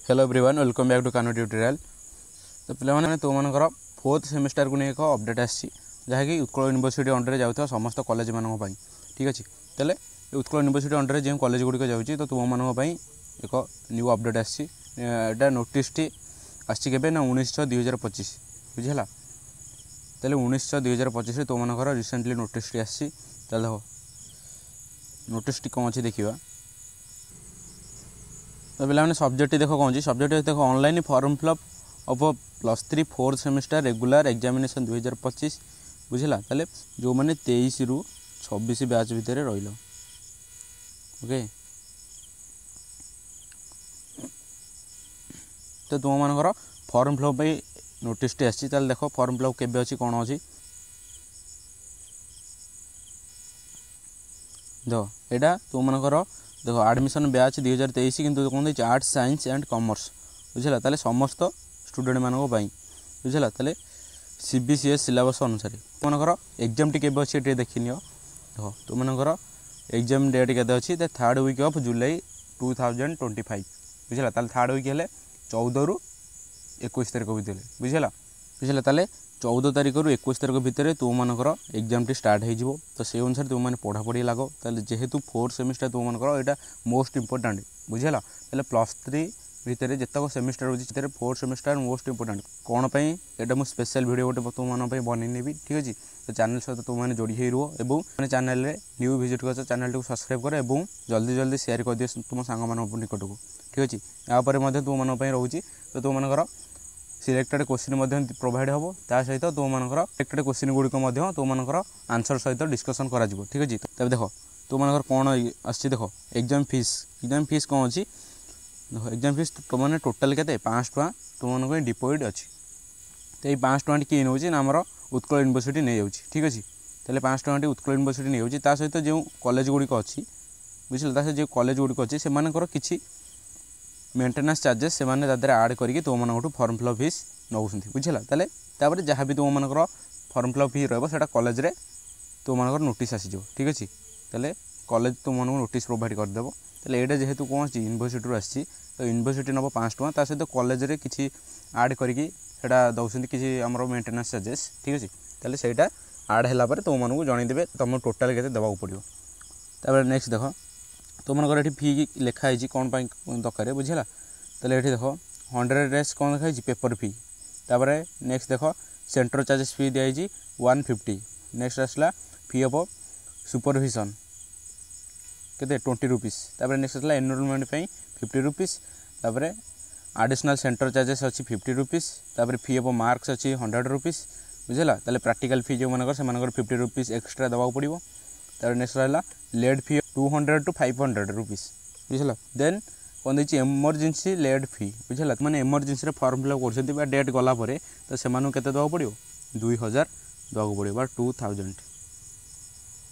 Hello everyone welcome back to Kano tutorial. तो पे तुमर 4th सेमेस्टर को नहीं एक अपडेट आसी जहाँकि उत्कल यूनिवर्सिटी अंडर जाऊँ समस्त कॉलेज मानी ठीक अच्छे। तेल उत्कल यूनिवर्सिटी अंडर जो कॉलेज गुड़िक जाऊँगी तो तुम मानी एक न्यू अपडेट आसा नोटिस टी आसी के 19/6/2025 बुझेगा। तेल 19/6/2025 तुम रिसेंटली नोटिस टी आसी देखो नोटिस टी कौन अच्छी देखा। तो पे सब्जेक्ट देख कौन सब्जेक्ट देख online form fill up of +3 4th semester regular examination 2025 बुझेगा। ताले जो मैंने 23 ରୁ 26 बैच भितर रही ओके। तो तुम मानकर फॉर्म फिलअप नोटिस टी आसी देख फॉर्म फिलअप केबे अच्छी कौन अच्छी देख यहाँ तुम मानकर देखो एडमिशन बैच 2023 किंतु कौन आर्ट्स साइंस एंड कॉमर्स बुझेगा। ताले समस्त स्टूडेंट मानक बुझेगा। ताले CBCS सिलेबस अनुसार तुमर एग्जाम टी केबे अच्छी देखनी देखो तुमर एग्जाम डेट के अच्छी 3rd वीक ऑफ जुलाई 2025 बुझेगा। ताले 3rd वीक है 14 ରୁ 21 तारीख भितर बुझेगा बुझेगा। ताले 14 तारीख ରୁ 21 तारीख भितर तुम मानकर एग्जाम टी स्टार्ट हो तो से अनुसार तुम मैंने पढ़ापढ़ी लाग ताले जेहेतु 4th सेमेस्टर तुम मानकर यहाँ मोस्ट इंपोर्टेंट बुझेगा। ताले +3 भितर जितक सेमिस्टर होती 4th सेमेस्टर मोस्ट इंपोर्टेंट कौन पर यहाँ मुझे स्पेशल वीडियो गोटे तुम मन बनईनेबी ठीक अच्छे। तो चैनल सहित तुमने जोड़ी हो रुह और मैंने चैनल में न्यू विजिट कर चैनल को सब्सक्राइब कर और जल्दी जल्दी शेयर कर दिए तुम सांग निकट को ठीक अच्छे। यहाँ तुम मन रोचे तो तुम मनकर सिलेक्टेड क्वेश्चन प्रोवाइड हम ता सहित तुम मनकर सिलेक्टेड क्वेश्चन गुड़िक तुम मनकर आंसर सहित डिस्कसन कर ठीक अच्छे। तब देख तुम मनकर कौन आसी देख एग्जाम फीस कौन अच्छी देख एग्जाम फीस तुमने टोटाल के 500 टका तुम डिपोजिट अच्छी। तो ये 500 टका किए नौ ना आमर उत्कल यूनिवर्सिटी नहीं जाऊँगी ठीक अच्छे। तेल 500 टका उत्कल यूनिवर्सिटी नहीं जाऊँगी सहित जो कॉलेज गुड़िक अच्छी बुझे सहित जो कॉलेज गुड़िक अच्छी से किसी मेंटेनेंस चार्जेस से मैंने आड करके तुम मन फॉर्म फिलअप फीस नौ बुझेगा। तापर जहाँ भी तुम मनकर फॉर्म फिलअप फी रहा कॉलेज रे तुम मनकर नोटिस आसीज ठीक अच्छे। तेल कॉलेज तुम मन नोटिस प्रोवाइड करदेव। तेल यहाँ जेहेतु कौन अच्छी यूनिवर्सिटी आसी तो यूनिवर्सिटी नब 500 टका सहित कॉलेज रे किसी आड करके दौरान किसी आम मेंटेनेंस चार्जेस ठीक अच्छे। तेल से आड है तुम मन को जनईदेवे तुम टोटाल के देवाक पड़ो। तापर नेक्स्ट देख तुम मनकर ये फी लिखाई कौन दरकार बुझेगा। तो ये देख 100 डेज कौन लिखाई पेपर फी। तापर नेक्स्ट देख सेंटर चार्जेस फी दिखाई 150। नेक्स्ट आसला फी ऑफ सुपरविजन के 20 रुपीस। तापर नेक्स्ट आसला एनरोलमेंट 50 रुपीस। तापर एडिशनल सेंटर चार्जेस अच्छी 50 रुपीस। तापर फी ऑफ मार्क्स अच्छी 100 रुपीस बुझेगा। ताले प्रैक्टिकल फी जो मनकर से 50 रुपीस एक्सट्रा देवाक पड़ो। तापर नेक्स्ट रहा लेड फी 200 to 500 रुपीस बुझेगा। देन कौन देखिए एमरजेंसी लेड फी बुझेगा। मैंने एमरजेंसी फॉर्म फिलअप कर डेट गलापर तो से देवाक पड़ो 2000 देवाक पड़ो 2000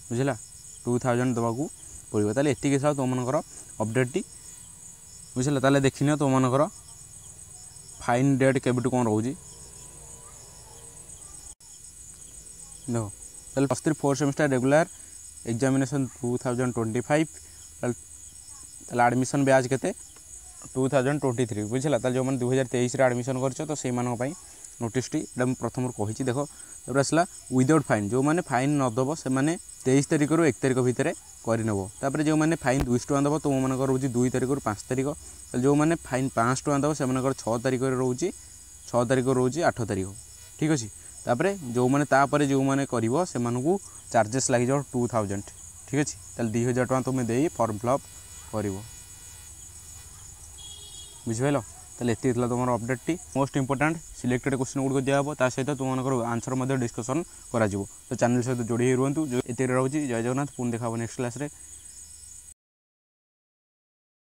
बुझेगा 2000 देवाक पड़ो। ताले एति हिसाब तुम मनकर अपडेट टी बुझेगा। ताले देखनी तुम मनकर फाइन डेट केबेटू कौन रोज देखो। ताले +3 4th semester regular examination 2025 admission ब्याज के 2023 बुझेगा। जो मैंने 2023 एडमिशन कर तो से नोटिस टी प्रथम कही देख। तब आसला विदाउट फाइन जो मैंने फाइन नदब से 23 तारीख ରୁ 1 तारीख भितर करनब। तापर जो मैंने फाइन 200 टका दब तुम मनकर रोज 2 तारीख ରୁ 5 तारीख। जो मैंने फाइन 500 टका दब से 6 तारीख रोचे 6 तारीख रोचे 8 तारीख ठीक अच्छे। तापर जो मैंने तापर जो मैंने कर से चार्जेस लग जाओ 2000 ठीक अच्छे। ताल 2000 टका तुम दे फॉर्म फिलअप कर बुझिपाल। ताले ये तुम update the most important selected question गुड़िक दिया सहित तुम आंसर डिस्कसन कर। तो चैनल सहित जोड़ी रुहतु ये रोचे। जय जगन्नाथ पुणी देखा नेक्स्ट क्लास रे।